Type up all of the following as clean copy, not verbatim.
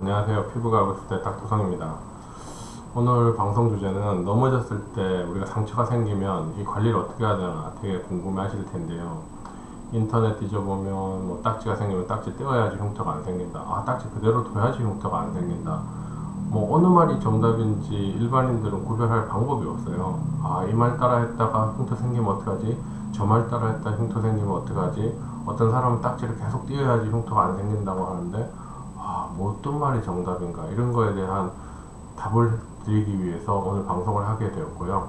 안녕하세요. 피부가 알고 싶을 때 닥터성입니다. 오늘 방송 주제는 넘어졌을 때 우리가 상처가 생기면 이 관리를 어떻게 해야 되나 되게 궁금해 하실 텐데요. 인터넷 뒤져보면 뭐 딱지가 생기면 딱지 떼어야지 흉터가 안 생긴다. 딱지 그대로 둬야지 흉터가 안 생긴다. 뭐 어느 말이 정답인지 일반인들은 구별할 방법이 없어요. 이 말 따라 했다가 흉터 생기면 어떡하지? 저 말 따라 했다 흉터 생기면 어떡하지? 어떤 사람은 딱지를 계속 띄어야지 흉터가 안 생긴다고 하는데 뭐 어떤 말이 정답인가 이런 거에 대한 답을 드리기 위해서 오늘 방송을 하게 되었고요.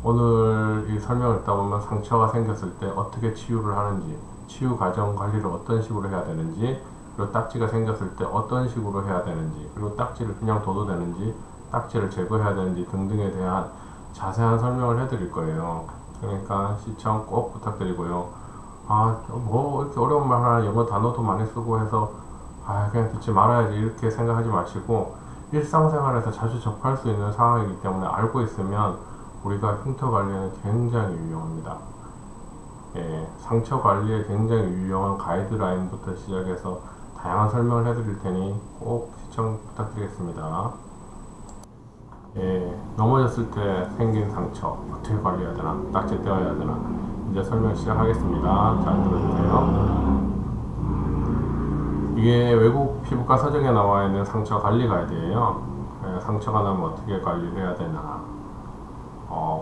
오늘 이 설명을 듣다 보면 상처가 생겼을 때 어떻게 치유를 하는지, 치유 과정 관리를 어떤 식으로 해야 되는지, 그리고 딱지가 생겼을 때 어떤 식으로 해야 되는지, 그리고 딱지를 그냥 둬도 되는지, 딱지를 제거해야 되는지 등등에 대한 자세한 설명을 해드릴 거예요. 그러니까 시청 꼭 부탁드리고요. 뭐 이렇게 어려운 말 하나 영어 단어도 많이 쓰고 해서 그냥 듣지 말아야지 이렇게 생각하지 마시고 일상생활에서 자주 접할 수 있는 상황이기 때문에 알고 있으면 우리가 흉터 관리에는 굉장히 유용합니다. 상처 관리에 굉장히 유용한 가이드라인부터 시작해서 다양한 설명을 해드릴 테니 꼭 시청 부탁드리겠습니다. 넘어졌을 때 생긴 상처 어떻게 관리해야 되나, 딱지 떼어야 되나, 이제 설명 시작하겠습니다. 잘 들어주세요. 이게 외국 피부과 서적에 나와 있는 상처 관리 가이드예요. 상처가 나면 어떻게 관리를 해야 되나.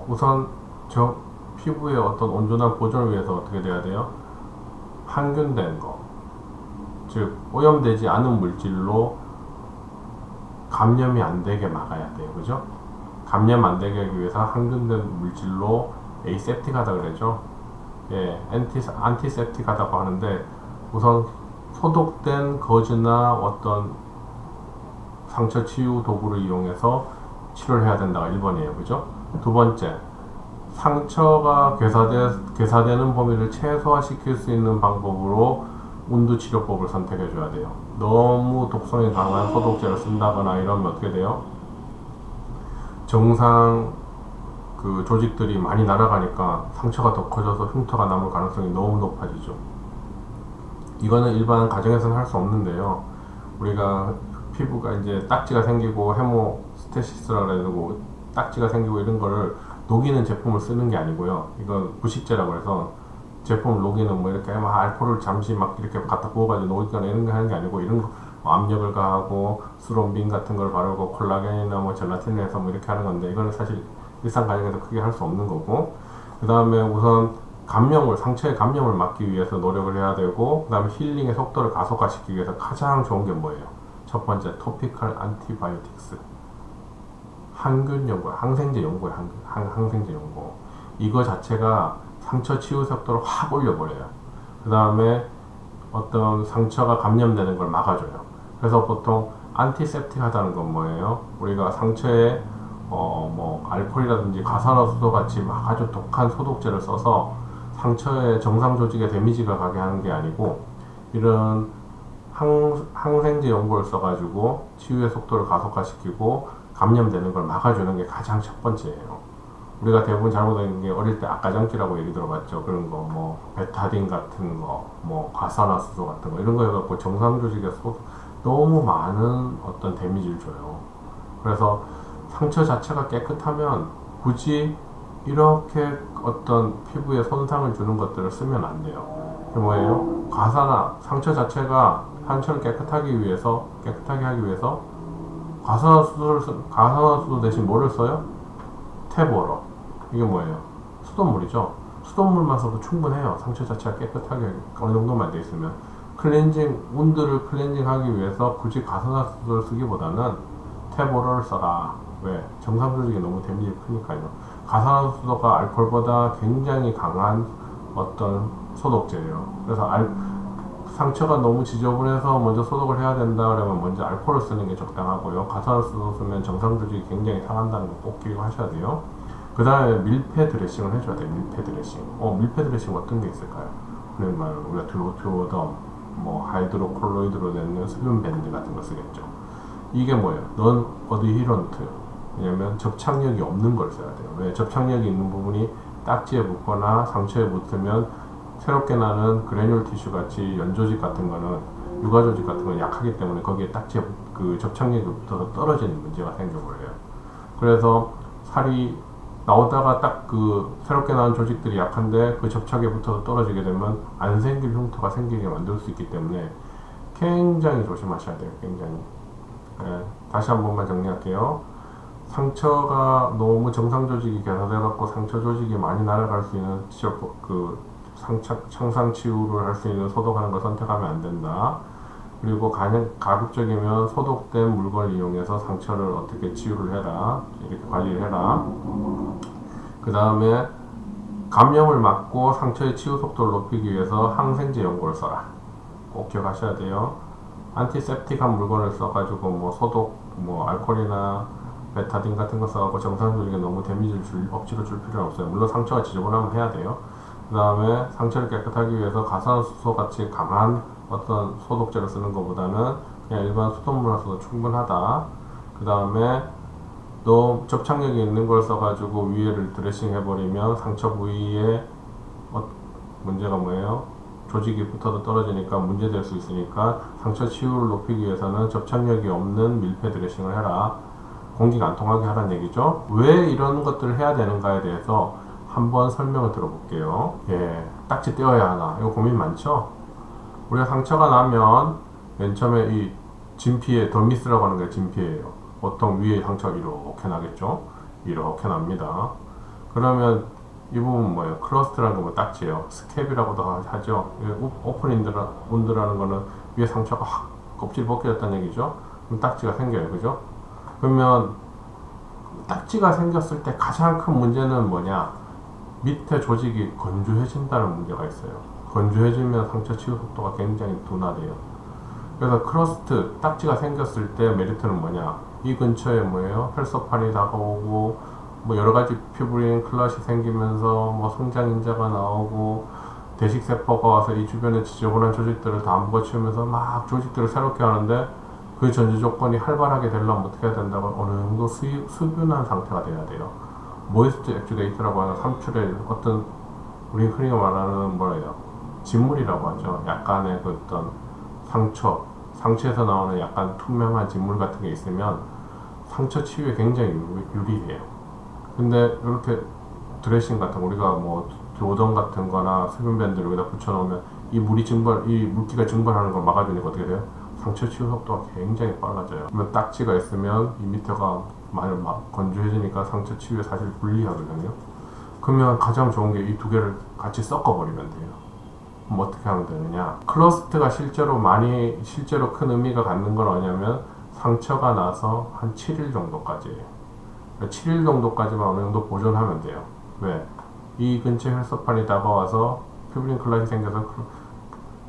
우선 저 피부의 어떤 온전한 보존을 위해서 어떻게 돼야 돼요? 항균된 거, 즉 오염되지 않은 물질로 감염이 안 되게 막아야 돼요. 그죠? 감염 안 되게 하기 위해서 항균된 물질로 에이셉틱하다 그러죠. 안티셉틱하다고 하는데 우선 소독된 거즈나 어떤 상처 치유 도구를 이용해서 치료를 해야 된다가 1번이에요. 그죠? 두 번째, 상처가 괴사되는 범위를 최소화시킬 수 있는 방법으로 운두치료법을 선택해 줘야 돼요. 너무 독성이 강한 소독제를 쓴다거나 이러면 어떻게 돼요? 정상 그 조직들이 많이 날아가니까 상처가 더 커져서 흉터가 남을 가능성이 너무 높아지죠. 이거는 일반 가정에서는 할 수 없는데요. 우리가 피부가 이제 딱지가 생기고 헤모스테시스라 그래가지고 딱지가 생기고 이런 거를 녹이는 제품을 쓰는 게 아니고요. 이건 부식제라고 해서 제품을 녹이는 뭐 이렇게 막 알코올을 잠시 막 이렇게 갖다 부어가지고 녹이거나 이런 거 하는 게 아니고 이런 거 압력을 가하고 수롬빈 같은 걸 바르고 콜라겐이나 뭐 젤라틴을 해서 뭐 이렇게 하는 건데 이거는 사실 일상 가정에서 크게 할 수 없는 거고, 그 다음에 우선 상처의 감염을 막기 위해서 노력을 해야 되고, 그 다음에 힐링의 속도를 가속화시키기 위해서 가장 좋은 게 뭐예요? 첫 번째, 토피컬 안티바이오틱스. 항균 연고, 항생제 연고에 항생제 연고. 이거 자체가 상처 치유 속도를 확 올려버려요. 그 다음에 어떤 상처가 감염되는 걸 막아줘요. 그래서 보통 안티셉틱 하다는 건 뭐예요? 우리가 상처에 뭐 알코올이라든지 가산화수소 같이 막 아주 독한 소독제를 써서 상처에 정상 조직에 데미지가 가게 하는 게 아니고 이런 항생제 연고를 써가지고 치유의 속도를 가속화시키고 감염되는 걸 막아주는 게 가장 첫 번째예요. 우리가 대부분 잘못하는 게 어릴 때 악가장기라고 얘기 들어봤죠. 그런 거, 뭐 베타딘 같은 거, 뭐 과산화수소 같은 거 이런 거 해갖고 정상 조직에 너무 많은 어떤 데미지를 줘요. 그래서 상처 자체가 깨끗하면 굳이 이렇게 어떤 피부에 손상을 주는 것들을 쓰면 안 돼요. 그게 뭐예요? 상처 자체가 상처를 깨끗하게 하기 위해서 가산화수소 대신 뭐를 써요? 탭워러. 이게 뭐예요? 수돗물이죠. 수돗물만 써도 충분해요. 상처 자체가 깨끗하게 어느 정도만 돼 있으면. 운드를 클렌징 하기 위해서 굳이 가산화수소를 쓰기보다는 탭워러를 써라. 왜? 정상 조직이 너무 데미지 크니까요. 가산화수소가 알코올보다 굉장히 강한 어떤 소독제예요. 그래서 상처가 너무 지저분해서 먼저 소독을 해야 된다 그러면 먼저 알코올을 쓰는 게 적당하고요. 가산화수소 쓰면 정상 조직이 굉장히 상한다는 거 꼭 기억하셔야 돼요. 그 다음에 밀폐 드레싱을 해줘야 돼요. 밀폐 드레싱. 밀폐 드레싱 어떤 게 있을까요? 그러면 우리가 드로티오덤, 뭐 하이드로콜로이드로 된 수분 밴드 같은 거 쓰겠죠. 이게 뭐예요? 넌 어드히런트. 왜냐면 접착력이 없는 걸 써야 돼요. 왜? 접착력이 있는 부분이 딱지에 붙거나 상처에 붙으면 새롭게 나는 그래놀 티슈 같이 연조직 같은 거는 육아 조직 같은 건 약하기 때문에 거기에 딱지에 그 접착력이 붙어서 떨어지는 문제가 생겨버려요. 그래서 살이 나오다가 딱 그 새롭게 나온 조직들이 약한데 그 접착에 붙어서 떨어지게 되면 안 생길 흉터가 생기게 만들 수 있기 때문에 굉장히 조심하셔야 돼요. 굉장히. 네, 다시 한 번만 정리할게요. 상처가 너무 정상 조직이 개선돼갖고 상처 조직이 많이 날아갈 수 있는 그 창상 치유를 할 수 있는 소독하는 걸 선택하면 안 된다. 그리고 가급적이면 소독된 물건을 이용해서 상처를 어떻게 치유를 해라, 이렇게 관리를 해라. 그 다음에 감염을 막고 상처의 치유 속도를 높이기 위해서 항생제 연고를 써라. 꼭 기억하셔야 돼요. 안티셉틱한 물건을 써가지고 뭐 소독, 뭐 알코올이나 베타딘 같은 거 써가지고 정상 조직에 너무 데미지를 억지로 줄 필요는 없어요. 물론 상처가 지저분하면 해야 돼요. 그 다음에 상처를 깨끗하기 위해서 가산수소 같이 강한 어떤 소독제를 쓰는 것보다는 그냥 일반 수돗물을 써도 충분하다. 그 다음에 또 접착력이 있는 걸 써가지고 위에를 드레싱 해버리면 상처 부위에 문제가 뭐예요? 조직이 붙어서 떨어지니까 문제될 수 있으니까 상처 치유를 높이기 위해서는 접착력이 없는 밀폐 드레싱을 해라. 공기가 안 통하게 하라는 얘기죠. 왜 이런 것들을 해야 되는가에 대해서 한번 설명을 들어볼게요. 예, 딱지 떼어야 하나? 이거 고민 많죠? 우리가 상처가 나면 맨 처음에 이 진피에 더미스라고 하는 게 진피예요. 보통 위에 상처가 이렇게 나겠죠? 이렇게 납니다. 그러면 이 부분 뭐예요? 클러스트라는 건 뭐 딱지예요. 스캡이라고도 하죠. 오픈 운드라는 거는 위에 상처가 확 껍질이 벗겨졌다는 얘기죠. 그럼 딱지가 생겨요. 그죠? 그러면 딱지가 생겼을 때 가장 큰 문제는 뭐냐? 밑에 조직이 건조해진다는 문제가 있어요. 건조해지면 상처 치유 속도가 굉장히 둔화돼요. 그래서 크러스트, 딱지가 생겼을 때 메리트는 뭐냐? 이 근처에 뭐예요? 혈소판이 다가오고 뭐 여러가지 피부린 클럿이 생기면서 뭐 성장인자가 나오고 대식세포가 와서 이 주변에 지저분한 조직들을 다 먹어치우면서 막 조직들을 새롭게 하는데 그 전제 조건이 활발하게 되려면 어떻게 해야 된다고? 어느 정도 수분한 상태가 돼야 돼요. 모이스트 액추데이트라고 하는 삼출의 어떤 우리 흔히 말하는 뭐래요? 진물이라고 하죠. 약간의 그 어떤 상처에서 나오는 약간 투명한 진물 같은 게 있으면 상처 치유에 굉장히 유리해요. 근데 이렇게 드레싱 같은 거 우리가 뭐 조던 같은 거나 수분밴드를 여기다 붙여놓으면 이 물기가 증발하는 걸 막아주니까 어떻게 돼요? 상처 치유 속도가 굉장히 빨라져요. 그러면 딱지가 있으면 이 밑에가 많이 건조해지니까 상처 치유에 사실 불리하거든요. 그러면 가장 좋은 게 이 두 개를 같이 섞어버리면 돼요. 그럼 어떻게 하면 되느냐? 클러스트가 실제로 큰 의미가 갖는 건 뭐냐면 상처가 나서 한 7일 정도까지예요. 7일 정도까지만 어느 정도 보존하면 돼요. 왜? 이 근처에 혈소판이 다가와서 피브린 클럿이 생겨서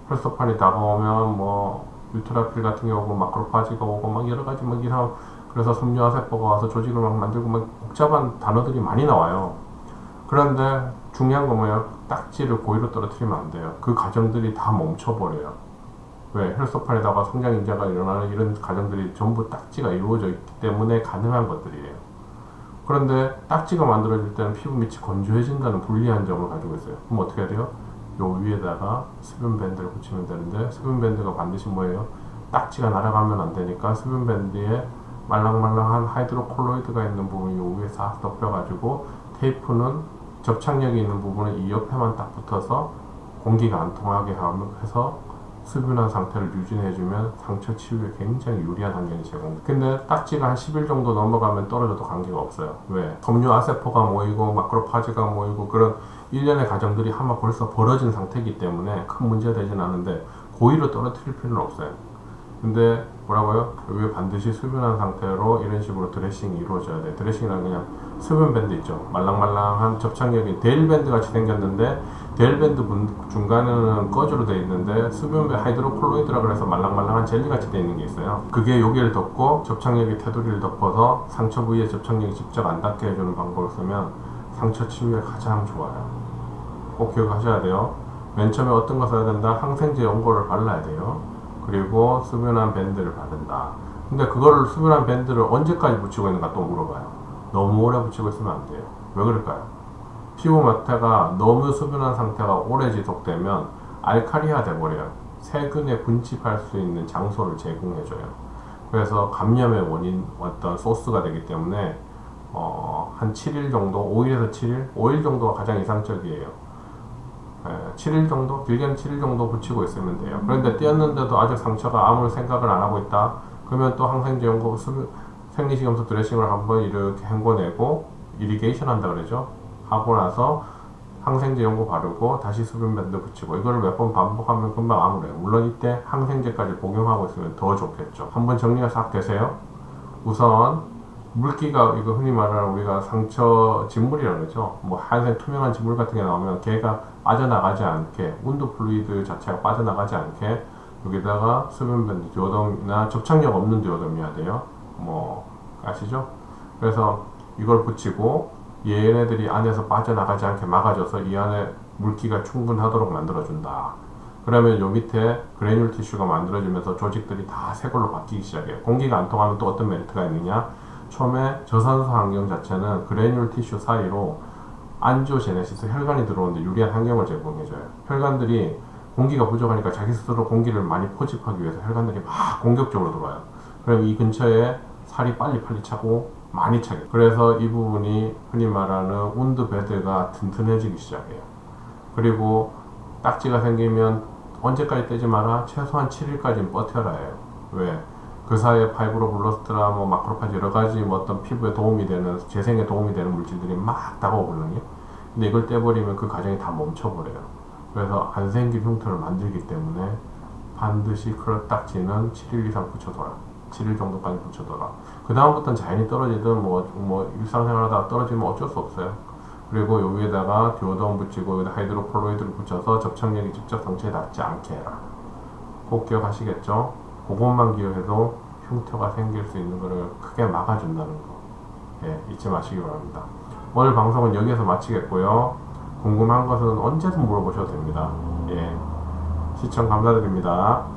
혈소판이 다가오면 뭐 유트라필 같은 게 오고 마크로파지가 오고 막 여러 가지 막 이상 그래서 섬유화세포가 와서 조직을 막 만들고 막 복잡한 단어들이 많이 나와요. 그런데 중요한 건 뭐예요? 딱지를 고의로 떨어뜨리면 안 돼요. 그 과정들이 다 멈춰버려요. 왜? 혈소판에다가 성장인자가 일어나는 이런 과정들이 전부 딱지가 이루어져 있기 때문에 가능한 것들이에요. 그런데 딱지가 만들어질 때는 피부 밑이 건조해진다는 불리한 점을 가지고 있어요. 그럼 어떻게 해야 돼요? 요 위에다가 수분밴드를 붙이면 되는데 수분밴드가 반드시 뭐예요? 딱지가 날아가면 안 되니까 수분밴드에 말랑말랑한 하이드로콜로이드가 있는 부분이 요 위에 싹 덮여가지고 테이프는 접착력이 있는 부분은 이 옆에만 딱 붙어서 공기가 안 통하게 해서 수분한 상태를 유지해주면 상처 치유에 굉장히 유리한 환경이 제공돼요. 근데 딱지가 한 10일 정도 넘어가면 떨어져도 관계가 없어요. 왜? 섬유아세포가 모이고 마크로파지가 모이고 그런 일련의 과정들이 아마 벌써 벌어진 상태이기 때문에 큰 문제가 되진 않은데 고의로 떨어뜨릴 필요는 없어요. 근데 뭐라고요? 여기 반드시 수분한 상태로 이런 식으로 드레싱이 이루어져야 돼. 드레싱이란 그냥 수분밴드 있죠. 말랑말랑한 접착력이 데일밴드 같이 생겼는데 데일밴드 중간에는 꺼즈로 되어 있는데 수분밴드 하이드로콜로이드라 그래서 말랑말랑한 젤리 같이 되어 있는 게 있어요. 그게 여기를 덮고 접착력이 테두리를 덮어서 상처 부위에 접착력이 직접 안 닿게 해주는 방법을 쓰면 상처 치유에 가장 좋아요. 꼭 기억하셔야 돼요. 맨 처음에 어떤 거 써야 된다? 항생제 연고를 발라야 돼요. 그리고 수분한 밴드를 바른다. 근데 그거를 수분한 밴드를 언제까지 붙이고 있는가 또 물어봐요. 너무 오래 붙이고 있으면 안 돼요. 왜 그럴까요? 피부 마태가 너무 수분한 상태가 오래 지속되면 알칼리화 돼버려요. 세균에 분집할 수 있는 장소를 제공해줘요. 그래서 감염의 원인 어떤 소스가 되기 때문에 한 7일 정도, 5일에서 7일, 5일 정도가 가장 이상적이에요. 7일 정도, 길게는 7일 정도 붙이고 있으면 돼요. 그런데 띄었는데도 아직 상처가 아무 생각을 안 하고 있다. 그러면 또 항생제 연고, 생리식염수 드레싱을 한번 이렇게 헹궈내고 이리게이션 한다 그러죠. 하고 나서 항생제 연고 바르고 다시 수분밴드 붙이고 이거를 몇 번 반복하면 금방 아물어요. 물론 이때 항생제까지 복용하고 있으면 더 좋겠죠. 한번 정리가 싹 되세요. 우선 물기가, 이거 흔히 말하는 우리가 상처 진물이라고 그러죠. 뭐 하얀색 투명한 진물 같은 게 나오면 걔가 빠져나가지 않게, 운드 플루이드 자체가 빠져나가지 않게 여기다가 수분밴드 디오덤이나 접착력 없는 디오덤이어야 돼요. 뭐 아시죠? 그래서 이걸 붙이고 얘네들이 안에서 빠져나가지 않게 막아줘서 이 안에 물기가 충분하도록 만들어준다. 그러면 요 밑에 그래뉼 티슈가 만들어지면서 조직들이 다 새 걸로 바뀌기 시작해요. 공기가 안 통하면 또 어떤 메리트가 있느냐? 처음에 저산소 환경 자체는 그래뉼 티슈 사이로 안지오제네시스, 혈관이 들어오는데 유리한 환경을 제공해줘요. 혈관들이 공기가 부족하니까 자기 스스로 공기를 많이 포집하기 위해서 혈관들이 막 공격적으로 들어와요. 그럼 이 근처에 살이 빨리 차고 많이 차게. 그래서 이 부분이 흔히 말하는 운드 베드가 튼튼해지기 시작해요. 그리고 딱지가 생기면 언제까지 떼지 마라? 최소한 7일까지는 버텨라 해요. 왜? 그 사이에 파이브로블러스트나 뭐 마크로파지 여러 가지 뭐 어떤 피부에 도움이 되는, 재생에 도움이 되는 물질들이 막 다가오거든요. 근데 이걸 떼버리면 그 과정이 다 멈춰버려요. 그래서 안 생긴 흉터를 만들기 때문에 반드시 그런 딱지는 7일 이상 붙여둬라. 7일 정도까지 붙여둬라. 그 다음부터는 자연히 떨어지든 뭐 일상생활하다가 떨어지면 어쩔 수 없어요. 그리고 요 위에다가 디오덤 붙이고 여기다 하이드로콜로이드를 붙여서 접착력이 직접 상처에 닿지 않게 해라. 꼭 기억하시겠죠? 그것만 기억해도 흉터가 생길 수 있는 것을 크게 막아준다는 거. 예, 잊지 마시기 바랍니다. 오늘 방송은 여기에서 마치겠고요. 궁금한 것은 언제든 물어보셔도 됩니다. 예, 시청 감사드립니다.